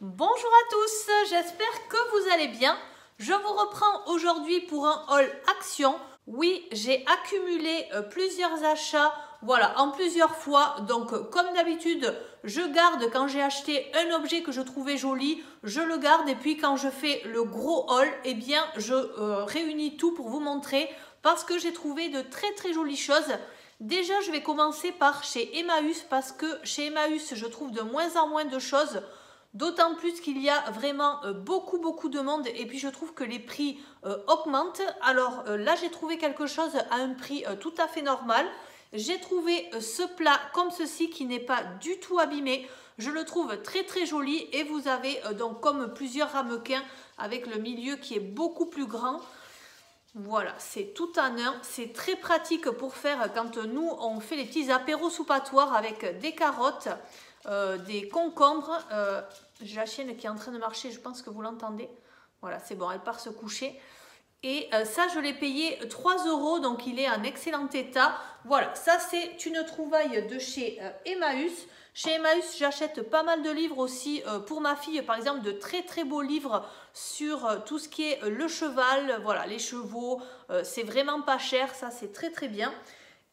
Bonjour à tous, j'espère que vous allez bien. Je vous reprends aujourd'hui pour un haul action. Oui, j'ai accumulé plusieurs achats, voilà, en plusieurs fois. Donc, comme d'habitude, je garde quand j'ai acheté un objet que je trouvais joli, je le garde. Et puis, quand je fais le gros haul, eh bien, je réunis tout pour vous montrer parce que j'ai trouvé de très jolies choses. Déjà, je vais commencer par chez Emmaüs parce que chez Emmaüs, je trouve de moins en moins de choses. D'autant plus qu'il y a vraiment beaucoup de monde et puis je trouve que les prix augmentent. Alors là, j'ai trouvé quelque chose à un prix tout à fait normal. J'ai trouvé ce plat comme ceci qui n'est pas du tout abîmé. Je le trouve très joli et vous avez donc comme plusieurs ramequins avec le milieu qui est beaucoup plus grand. Voilà, c'est tout en un. C'est très pratique pour faire quand nous, on fait les petits apéros soupatoires avec des carottes, des concombres. J'ai la chienne qui est en train de marcher, je pense que vous l'entendez. Voilà, c'est bon, elle part se coucher. Et ça, je l'ai payé 3 €, donc il est en excellent état. Voilà, ça c'est une trouvaille de chez Emmaüs. Chez Emmaüs, j'achète pas mal de livres aussi pour ma fille, par exemple de très beaux livres sur tout ce qui est le cheval, voilà, les chevaux. C'est vraiment pas cher, ça c'est très bien.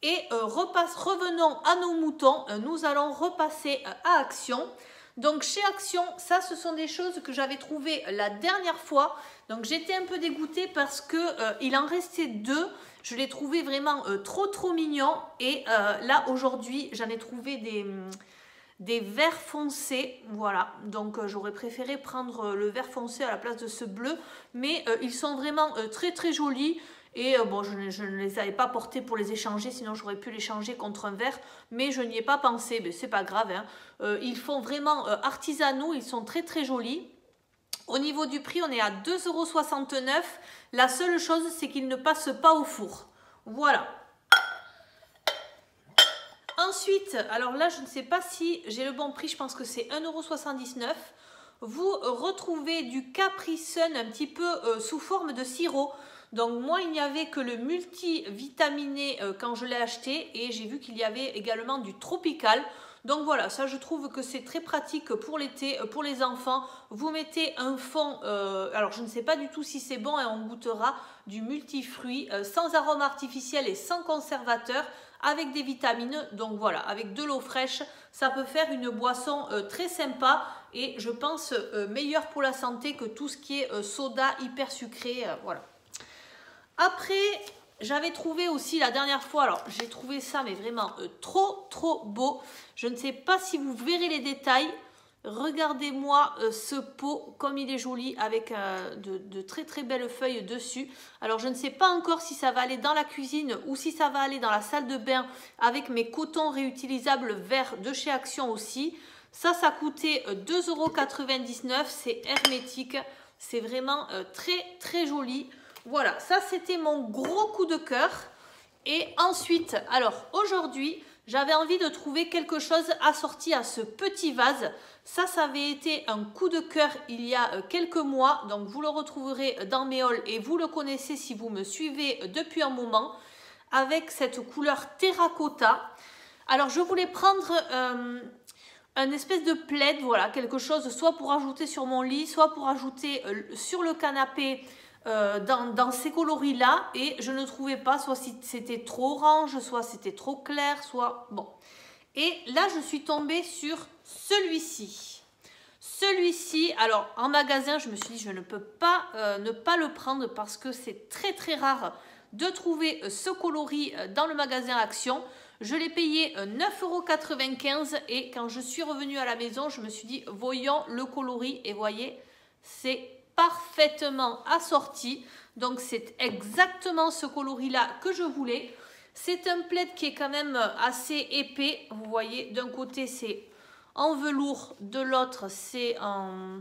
Et revenons à nos moutons, nous allons repasser à Action. Donc chez Action, ça ce sont des choses que j'avais trouvées la dernière fois. Donc j'étais un peu dégoûtée parce que il en restait 2. Je les trouvais vraiment trop mignons. Et là aujourd'hui, j'en ai trouvé des verts foncés. Voilà, donc j'aurais préféré prendre le vert foncé à la place de ce bleu. Mais ils sont vraiment très jolis. Et bon, je ne les avais pas portés pour les échanger, sinon j'aurais pu les changer contre un verre, mais je n'y ai pas pensé, mais c'est pas grave. Hein. Ils font vraiment artisanaux, ils sont très jolis. Au niveau du prix, on est à 2,69 €. La seule chose, c'est qu'ils ne passent pas au four. Voilà. Ensuite, alors là, je ne sais pas si j'ai le bon prix, je pense que c'est 1,79 €. Vous retrouvez du Capri Sun un petit peu sous forme de sirop. Donc moi, il n'y avait que le multivitaminé quand je l'ai acheté et j'ai vu qu'il y avait également du tropical. Donc voilà, ça je trouve que c'est très pratique pour l'été, pour les enfants. Vous mettez un fond, alors je ne sais pas du tout si c'est bon et on goûtera du multifruit sans arôme artificiel et sans conservateur avec des vitamines. Donc voilà, avec de l'eau fraîche, ça peut faire une boisson très sympa et je pense meilleure pour la santé que tout ce qui est soda hyper sucré. Voilà. Après, j'avais trouvé aussi la dernière fois, alors j'ai trouvé ça mais vraiment trop beau. Je ne sais pas si vous verrez les détails. Regardez-moi ce pot, comme il est joli, avec de très belles feuilles dessus. Alors je ne sais pas encore si ça va aller dans la cuisine ou si ça va aller dans la salle de bain avec mes cotons réutilisables verts de chez Action aussi. Ça coûtait 2,99 €, c'est hermétique, c'est vraiment très joli. Voilà, ça c'était mon gros coup de cœur. Et ensuite, alors aujourd'hui, j'avais envie de trouver quelque chose assorti à ce petit vase. Ça avait été un coup de cœur il y a quelques mois. Donc vous le retrouverez dans mes hauls et vous le connaissez si vous me suivez depuis un moment. Avec cette couleur terracotta. Alors je voulais prendre un espèce de plaid, voilà, quelque chose soit pour ajouter sur mon lit, soit pour ajouter sur le canapé. Dans ces coloris là et je ne trouvais pas, soit c'était trop orange, soit c'était trop clair, soit bon. Et là je suis tombée sur celui-ci, alors en magasin je me suis dit je ne peux pas ne pas le prendre parce que c'est très rare de trouver ce coloris dans le magasin Action. Je l'ai payé 9,95 € et quand je suis revenue à la maison je me suis dit voyons le coloris et voyez c'est parfaitement assorti. Donc c'est exactement ce coloris là que je voulais. C'est un plaid qui est quand même assez épais. Vous voyez, d'un côté c'est en velours, de l'autre c'est en,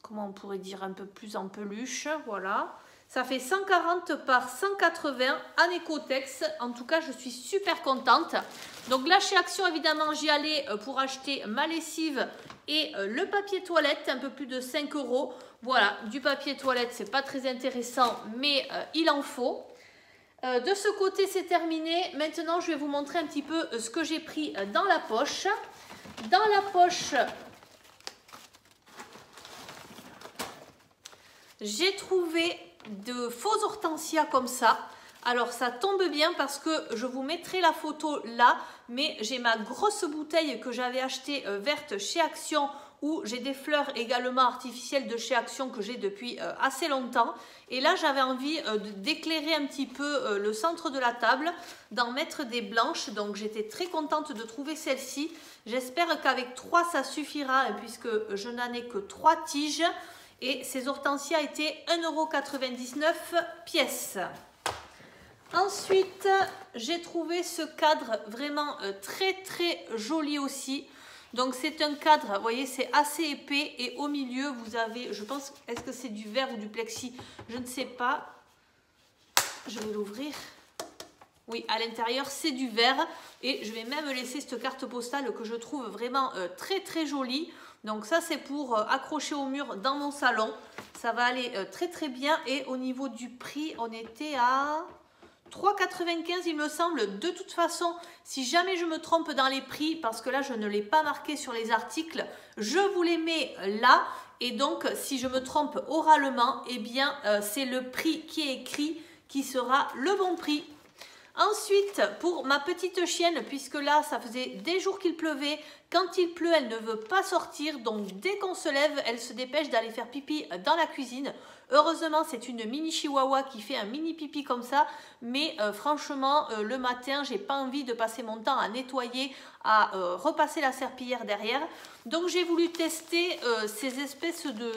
comment on pourrait dire, un peu plus en peluche. Voilà. Ça fait 140 par 180 en Ecotex. En tout cas, je suis super contente. Donc là, chez Action, évidemment, j'y allais pour acheter ma lessive et le papier toilette, un peu plus de 5 €. Voilà, du papier toilette, c'est pas très intéressant, mais il en faut. De ce côté, c'est terminé. Maintenant, je vais vous montrer un petit peu ce que j'ai pris dans la poche. Dans la poche, j'ai trouvé de faux hortensias comme ça. Alors ça tombe bien parce que je vous mettrai la photo là, mais j'ai ma grosse bouteille que j'avais achetée verte chez Action, où j'ai des fleurs également artificielles de chez Action que j'ai depuis assez longtemps. Et là j'avais envie d'éclairer un petit peu le centre de la table, d'en mettre des blanches. Donc j'étais très contente de trouver celle-ci. J'espère qu'avec 3 ça suffira, puisque je n'en ai que 3 tiges. Et ces hortensias étaient 1,99 € pièce. Ensuite, j'ai trouvé ce cadre vraiment très très joli aussi. Donc c'est un cadre, vous voyez, c'est assez épais et au milieu vous avez, je pense, est-ce que c'est du verre ou du plexi? Je ne sais pas. Je vais l'ouvrir. Oui, à l'intérieur c'est du verre et je vais même laisser cette carte postale que je trouve vraiment très très jolie. Donc ça c'est pour accrocher au mur dans mon salon. Ça va aller très très bien. Et au niveau du prix, on était à 3,95 € il me semble. De toute façon, si jamais je me trompe dans les prix, parce que là je ne l'ai pas marqué sur les articles, je vous les mets là. Et donc si je me trompe oralement, eh bien c'est le prix qui est écrit qui sera le bon prix. Ensuite, pour ma petite chienne, puisque là, ça faisait des jours qu'il pleuvait. Quand il pleut, elle ne veut pas sortir. Donc, dès qu'on se lève, elle se dépêche d'aller faire pipi dans la cuisine. Heureusement, c'est une mini chihuahua qui fait un mini pipi comme ça. Mais franchement, le matin, j'ai pas envie de passer mon temps à nettoyer, à repasser la serpillière derrière. Donc, j'ai voulu tester ces espèces de...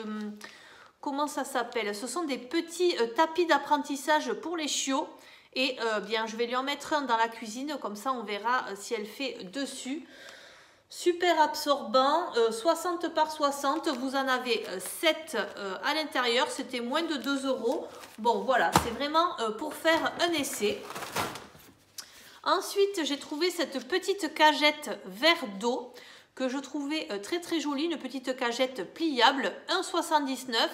Comment ça s'appelle? Ce sont des petits tapis d'apprentissage pour les chiots. Et bien, je vais lui en mettre un dans la cuisine, comme ça on verra si elle fait dessus. Super absorbant, 60 par 60, vous en avez 7 à l'intérieur, c'était moins de 2 €. Bon voilà, c'est vraiment pour faire un essai. Ensuite, j'ai trouvé cette petite cagette verre d'eau que je trouvais très très jolie, une petite cagette pliable, 1,79 €.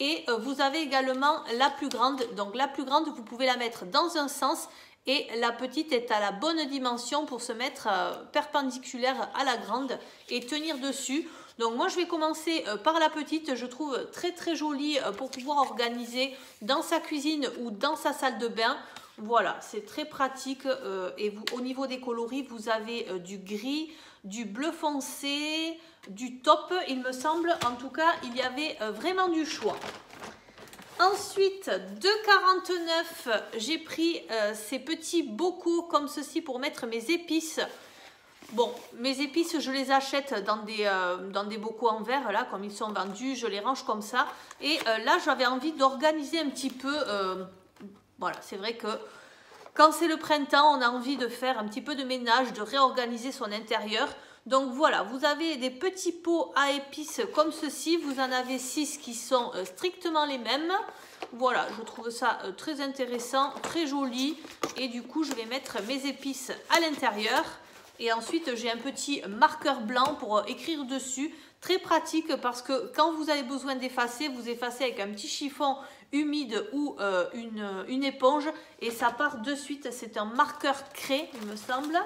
Et vous avez également la plus grande. Donc la plus grande, vous pouvez la mettre dans un sens et la petite est à la bonne dimension pour se mettre perpendiculaire à la grande et tenir dessus. Donc moi je vais commencer par la petite, je trouve très très jolie pour pouvoir organiser dans sa cuisine ou dans sa salle de bain. Voilà, c'est très pratique et vous, au niveau des coloris, vous avez du gris, du bleu foncé, du taupe, il me semble. En tout cas, il y avait vraiment du choix. Ensuite, 2,49 €, j'ai pris ces petits bocaux comme ceci pour mettre mes épices. Bon, mes épices, je les achète dans des bocaux en verre, là, comme ils sont vendus, je les range comme ça. Et là, j'avais envie d'organiser un petit peu... voilà, c'est vrai que quand c'est le printemps, on a envie de faire un petit peu de ménage, de réorganiser son intérieur. Donc voilà, vous avez des petits pots à épices comme ceci. Vous en avez 6 qui sont strictement les mêmes. Voilà, je trouve ça très intéressant, très joli. Et du coup, je vais mettre mes épices à l'intérieur. Et ensuite, j'ai un petit marqueur blanc pour écrire dessus. Très pratique parce que quand vous avez besoin d'effacer, vous effacez avec un petit chiffon humide ou une éponge. Et ça part de suite. C'est un marqueur craie, il me semble.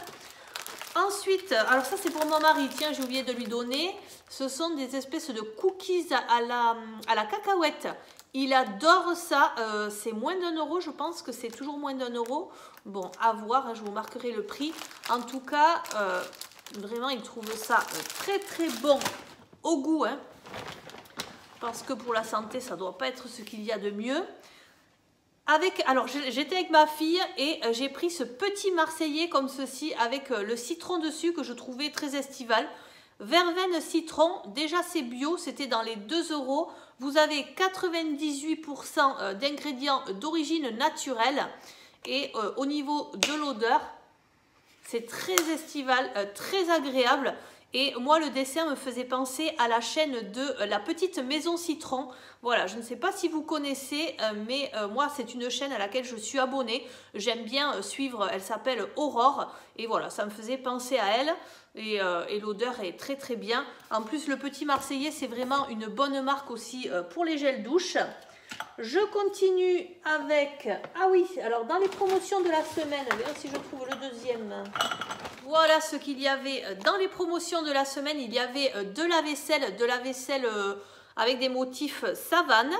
Ensuite, alors ça c'est pour mon mari, tiens j'ai oublié de lui donner. Ce sont des espèces de cookies à la cacahuète. Il adore ça, c'est moins d'1 €, je pense que c'est toujours moins d'1 €. Bon, à voir, je vous marquerai le prix. En tout cas, vraiment il trouve ça très très bon au goût. Hein, parce que pour la santé, ça ne doit pas être ce qu'il y a de mieux. Alors j'étais avec ma fille et j'ai pris ce petit marseillais comme ceci avec le citron dessus que je trouvais très estival. Verveine citron, déjà c'est bio, c'était dans les 2 €. Vous avez 98% d'ingrédients d'origine naturelle et au niveau de l'odeur, c'est très estival, très agréable. Et moi, le dessin me faisait penser à la chaîne de la petite maison citron. Voilà, je ne sais pas si vous connaissez, mais moi, c'est une chaîne à laquelle je suis abonnée. J'aime bien suivre, elle s'appelle Aurore. Et voilà, ça me faisait penser à elle. Et l'odeur est très très bien. En plus, le petit Marseillais, c'est vraiment une bonne marque aussi pour les gels douche. Je continue avec... Ah oui, alors dans les promotions de la semaine, voyons si je trouve le deuxième. Voilà ce qu'il y avait dans les promotions de la semaine. Il y avait de la vaisselle avec des motifs savane.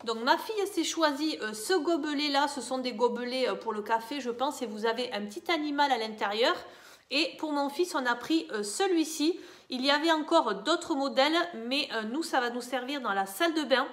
Donc ma fille s'est choisie ce gobelet là, ce sont des gobelets pour le café je pense, et vous avez un petit animal à l'intérieur. Et pour mon fils on a pris celui-ci. Il y avait encore d'autres modèles, mais nous ça va nous servir dans la salle de bain,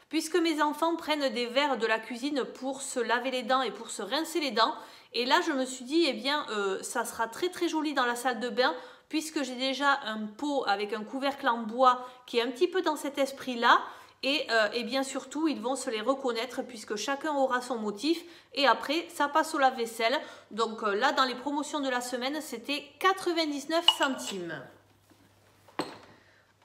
puisque mes enfants prennent des verres de la cuisine pour se laver les dents et pour se rincer les dents. Et là je me suis dit, eh bien ça sera très très joli dans la salle de bain, puisque j'ai déjà un pot avec un couvercle en bois qui est un petit peu dans cet esprit là. Et bien surtout, ils vont se les reconnaître puisque chacun aura son motif. Et après, ça passe au lave-vaisselle. Donc là, dans les promotions de la semaine, c'était 99 centimes.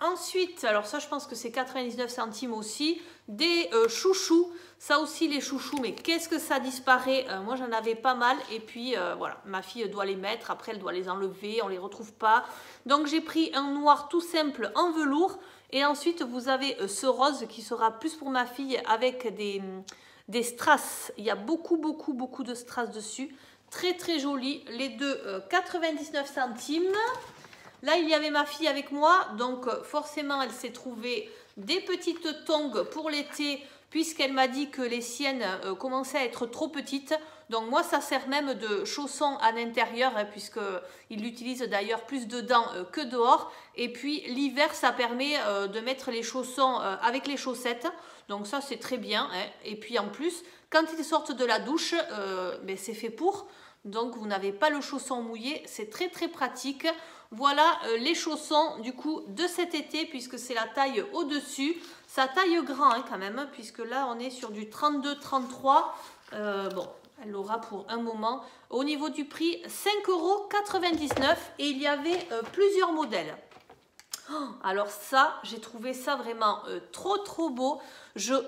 Ensuite, alors ça, je pense que c'est 99 centimes aussi. Des chouchous. Ça aussi, les chouchous, mais qu'est-ce que ça disparaît. Moi, j'en avais pas mal. Et puis, voilà, ma fille doit les mettre. Après, elle doit les enlever. On ne les retrouve pas. Donc, j'ai pris un noir tout simple en velours. Et ensuite, vous avez ce rose qui sera plus pour ma fille avec des strass. Il y a beaucoup de strass dessus. Très, très joli. Les deux, 99 centimes. Là, il y avait ma fille avec moi. Donc, forcément, elle s'est trouvée des petites tongs pour l'été, puisqu'elle m'a dit que les siennes commençaient à être trop petites. Donc moi, ça sert même de chaussons à l'intérieur, hein, puisqu'il l'utilise d'ailleurs plus dedans que dehors. Et puis l'hiver, ça permet de mettre les chaussons avec les chaussettes. Donc ça, c'est très bien. Hein. Et puis en plus, quand ils sortent de la douche, ben, c'est fait pour. Donc vous n'avez pas le chausson mouillé, c'est très très pratique. Voilà les chaussons du coup de cet été, puisque c'est la taille au-dessus. Ça taille grand hein, quand même, puisque là on est sur du 32-33. Bon, elle l'aura pour un moment. Au niveau du prix, 5,99 € et il y avait plusieurs modèles. Oh, alors ça, j'ai trouvé ça vraiment trop beau.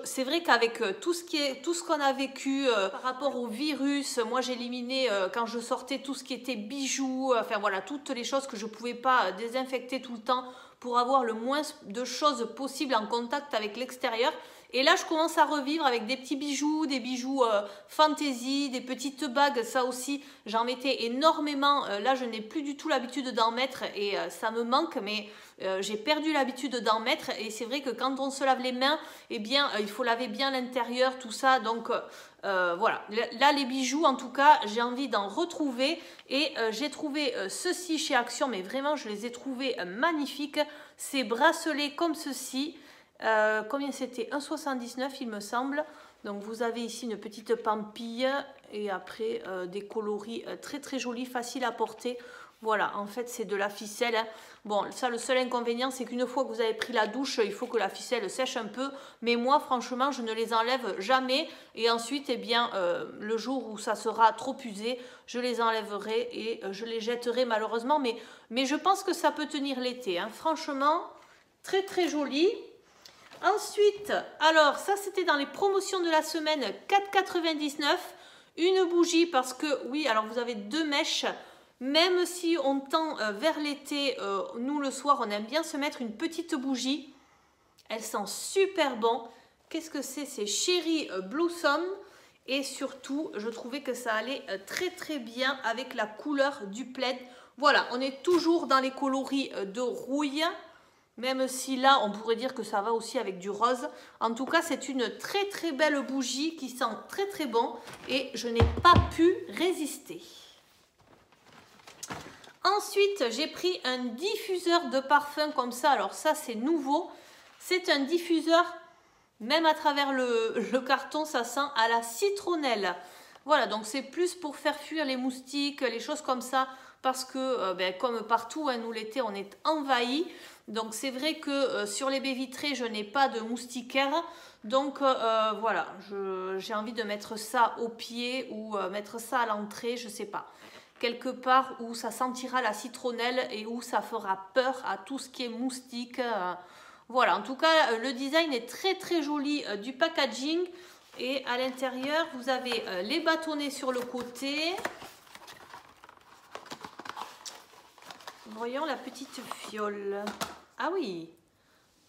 C'est vrai qu'avec tout ce qu'on a vécu par rapport au virus, moi j'ai éliminé quand je sortais tout ce qui était bijoux, enfin voilà, toutes les choses que je ne pouvais pas désinfecter tout le temps pour avoir le moins de choses possible en contact avec l'extérieur. Et là, je commence à revivre avec des petits bijoux, des bijoux fantaisie, des petites bagues. Ça aussi, j'en mettais énormément. Là, je n'ai plus du tout l'habitude d'en mettre et ça me manque, mais j'ai perdu l'habitude d'en mettre. Et c'est vrai que quand on se lave les mains, eh bien, il faut laver bien l'intérieur, tout ça. Donc, voilà. Là, les bijoux, en tout cas, j'ai envie d'en retrouver. Et j'ai trouvé ceci chez Action, mais vraiment, je les ai trouvés magnifiques. Ces bracelets comme ceci. Combien c'était? 1,79 il me semble. Donc vous avez ici une petite pampille et après des coloris très jolis, faciles à porter. Voilà, en fait c'est de la ficelle. Hein. Bon, ça le seul inconvénient c'est qu'une fois que vous avez pris la douche, il faut que la ficelle sèche un peu. Mais moi franchement je ne les enlève jamais. Et ensuite, eh bien, le jour où ça sera trop usé, je les enlèverai et je les jetterai malheureusement. Mais je pense que ça peut tenir l'été. Hein. Franchement, très joli. Ensuite, alors ça c'était dans les promotions de la semaine, 4,99 €. Une bougie parce que, oui, alors vous avez deux mèches. Même si on tend vers l'été, nous le soir on aime bien se mettre une petite bougie. Elle sent super bon. Qu'est-ce que c'est? C'est Cherry Blossom. Et surtout, je trouvais que ça allait très bien avec la couleur du plaid. Voilà, on est toujours dans les coloris de rouille. Même si là, on pourrait dire que ça va aussi avec du rose. En tout cas, c'est une très belle bougie qui sent très bon. Et je n'ai pas pu résister. Ensuite, j'ai pris un diffuseur de parfum comme ça. Alors ça, c'est nouveau. C'est un diffuseur, même à travers le carton, ça sent à la citronnelle. Voilà, donc c'est plus pour faire fuir les moustiques, les choses comme ça. Parce que, ben, comme partout, hein, nous l'été, on est envahi. Donc c'est vrai que sur les baies vitrées, je n'ai pas de moustiquaire. Donc voilà, j'ai envie de mettre ça au pied ou mettre ça à l'entrée, je ne sais pas. Quelque part où ça sentira la citronnelle et où ça fera peur à tout ce qui est moustique. Voilà, en tout cas, le design est très joli du packaging. Et à l'intérieur, vous avez les bâtonnets sur le côté. Voyons la petite fiole. Ah oui,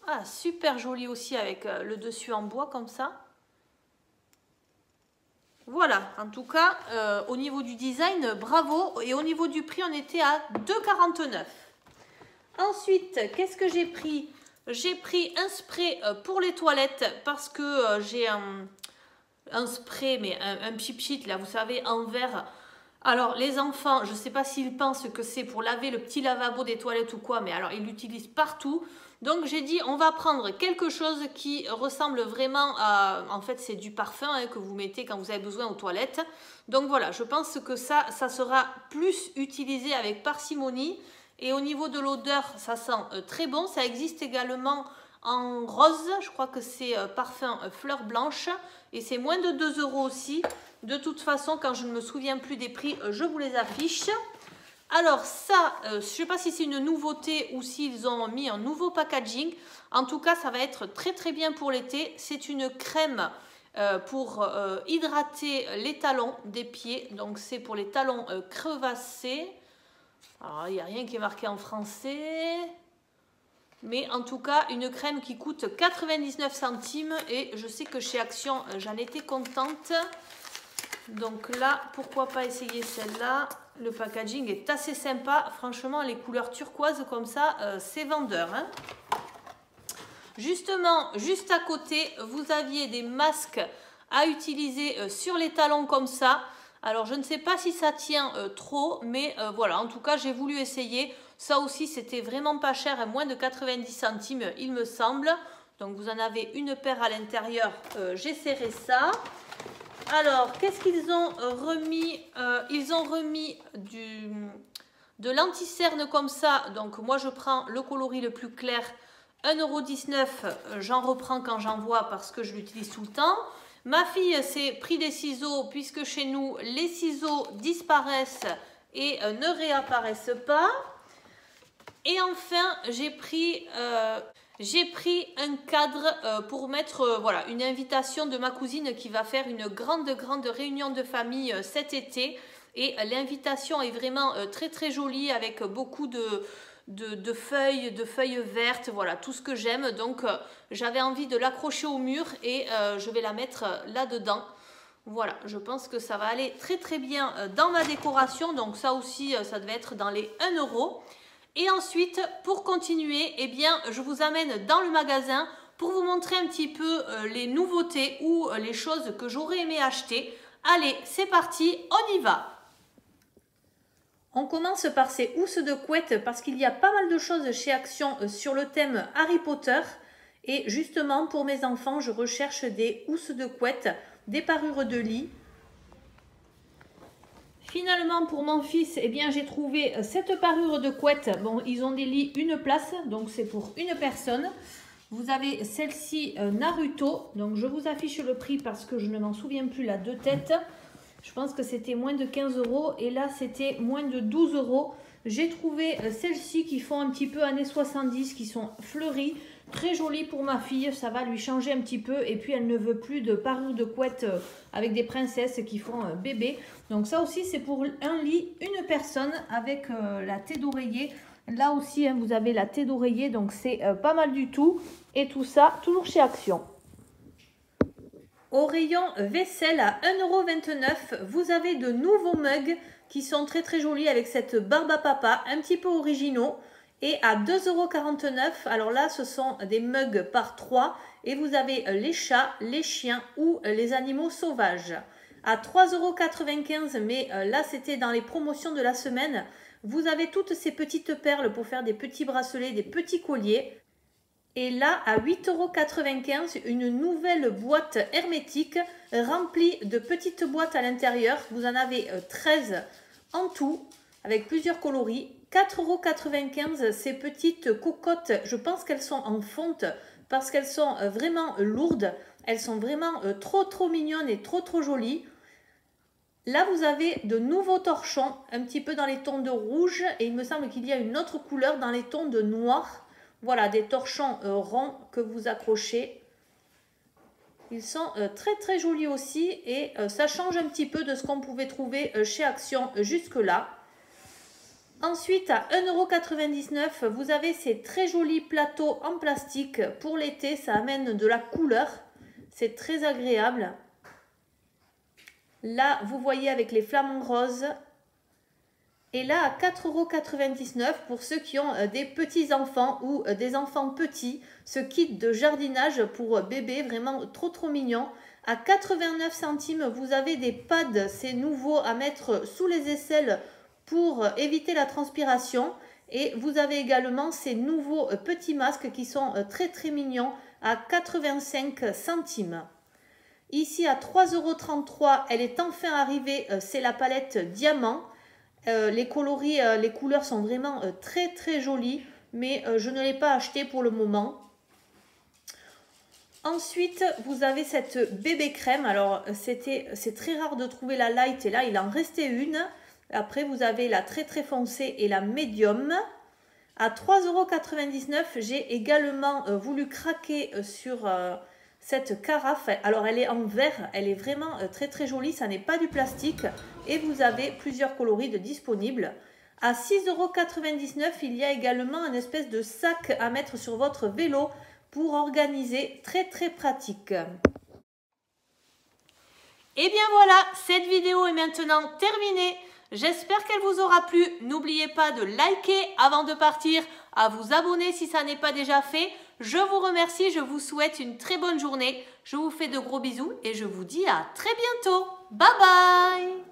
ah, super joli aussi avec le dessus en bois comme ça. Voilà, en tout cas, au niveau du design, bravo. Et au niveau du prix, on était à 2,49 €. Ensuite, qu'est-ce que j'ai pris? J'ai pris un spray pour les toilettes parce que j'ai un spray, mais un pchit là, vous savez, en verre. Alors les enfants, je ne sais pas s'ils pensent que c'est pour laver le petit lavabo des toilettes ou quoi, mais alors ils l'utilisent partout. Donc j'ai dit on va prendre quelque chose qui ressemble vraiment à... En fait c'est du parfum hein, que vous mettez quand vous avez besoin aux toilettes. Donc voilà, je pense que ça sera plus utilisé avec parcimonie. Et au niveau de l'odeur, ça sent très bon. Ça existe également en rose, je crois que c'est parfum fleur blanche. Et c'est moins de 2 € aussi. De toute façon, quand je ne me souviens plus des prix, je vous les affiche. Alors ça, je ne sais pas si c'est une nouveauté ou s'ils ont mis un nouveau packaging. En tout cas, ça va être très très bien pour l'été. C'est une crème pour hydrater les talons des pieds. Donc c'est pour les talons crevassés. Alors il n'y a rien qui est marqué en français. Mais en tout cas, une crème qui coûte 99 centimes. Et je sais que chez Action, j'en étais contente. Donc là, pourquoi pas essayer celle-là. Le packaging est assez sympa. Franchement, les couleurs turquoises comme ça, c'est vendeur. Hein. Justement, juste à côté, vous aviez des masques à utiliser sur les talons comme ça. Alors, je ne sais pas si ça tient trop, mais voilà, en tout cas, j'ai voulu essayer. Ça aussi, c'était vraiment pas cher, moins de 90 centimes, il me semble. Donc, vous en avez une paire à l'intérieur. J'ai serré ça. Alors, qu'est-ce qu'ils ont remis? Ils ont remis de l'anti-cerne comme ça. Donc, moi, je prends le coloris le plus clair. 1,19 €. J'en reprends quand j'en vois parce que je l'utilise tout le temps. Ma fille s'est pris des ciseaux puisque chez nous, les ciseaux disparaissent et ne réapparaissent pas. Et enfin, j'ai pris un cadre pour mettre voilà, une invitation de ma cousine qui va faire une grande réunion de famille cet été. Et l'invitation est vraiment très très jolie avec beaucoup de feuilles vertes, voilà, tout ce que j'aime. Donc j'avais envie de l'accrocher au mur et je vais la mettre là-dedans. Voilà, je pense que ça va aller très très bien dans ma décoration. Donc ça aussi, ça devait être dans les 1 €. Et ensuite, pour continuer, eh bien, je vous amène dans le magasin pour vous montrer un petit peu les nouveautés ou les choses que j'aurais aimé acheter. Allez, c'est parti, on y va! On commence par ces housses de couette parce qu'il y a pas mal de choses chez Action sur le thème Harry Potter. Et justement, pour mes enfants, je recherche des housses de couette, des parures de lit. Finalement, pour mon fils, eh bien, j'ai trouvé cette parure de couette. Bon, ils ont des lits une place, donc c'est pour une personne. Vous avez celle-ci Naruto. Donc, je vous affiche le prix parce que je ne m'en souviens plus là de tête. Je pense que c'était moins de 15 € et là, c'était moins de 12 €. J'ai trouvé celles-ci qui font un petit peu années 70, qui sont fleuries. Très jolie pour ma fille, ça va lui changer un petit peu. Et puis, elle ne veut plus de parure de couette avec des princesses qui font bébé. Donc, ça aussi, c'est pour un lit, une personne avec la tête d'oreiller. Là aussi, hein, vous avez la tête d'oreiller, donc c'est pas mal du tout. Et tout ça, toujours chez Action. Au rayon vaisselle à 1,29 €, vous avez de nouveaux mugs qui sont très très jolis avec cette barbe à papa, un petit peu originaux. Et à 2,49 €, alors là, ce sont des mugs par 3 et vous avez les chats, les chiens ou les animaux sauvages. À 3,95 €, mais là, c'était dans les promotions de la semaine. Vous avez toutes ces petites perles pour faire des petits bracelets, des petits colliers. Et là, à 8,95 €, une nouvelle boîte hermétique remplie de petites boîtes à l'intérieur. Vous en avez 13 en tout, avec plusieurs coloris. 4,95 € ces petites cocottes. Je pense qu'elles sont en fonte parce qu'elles sont vraiment lourdes. Elles sont vraiment trop mignonnes et trop jolies. Là, vous avez de nouveaux torchons, un petit peu dans les tons de rouge. Et il me semble qu'il y a une autre couleur dans les tons de noir. Voilà, des torchons ronds que vous accrochez. Ils sont très jolis aussi et ça change un petit peu de ce qu'on pouvait trouver chez Action jusque-là. Ensuite, à 1,99 €, vous avez ces très jolis plateaux en plastique. Pour l'été, ça amène de la couleur. C'est très agréable. Là, vous voyez avec les flamants roses. Et là, à 4,99 € pour ceux qui ont des petits-enfants ou des enfants petits, ce kit de jardinage pour bébé, vraiment trop mignon. À 89 centimes, vous avez des pads, c'est nouveau à mettre sous les aisselles pour éviter la transpiration. Et vous avez également ces nouveaux petits masques qui sont très mignons à 85 centimes. Ici à 3,33 €, elle est enfin arrivée, c'est la palette Diamant. Les coloris, les couleurs sont vraiment très jolies, mais je ne l'ai pas acheté pour le moment. Ensuite, vous avez cette bébé crème. Alors, c'est très rare de trouver la light et là, il en restait une. Après, vous avez la très foncée et la médium. À 3,99 €, j'ai également voulu craquer sur cette carafe. Alors, elle est en verre, elle est vraiment très jolie, ça n'est pas du plastique. Et vous avez plusieurs coloris disponibles. À 6,99 €, il y a également un espèce de sac à mettre sur votre vélo pour organiser, très pratique. Et bien voilà, cette vidéo est maintenant terminée. J'espère qu'elle vous aura plu. N'oubliez pas de liker avant de partir, à vous abonner si ça n'est pas déjà fait. Je vous remercie, je vous souhaite une très bonne journée. Je vous fais de gros bisous et je vous dis à très bientôt. Bye bye!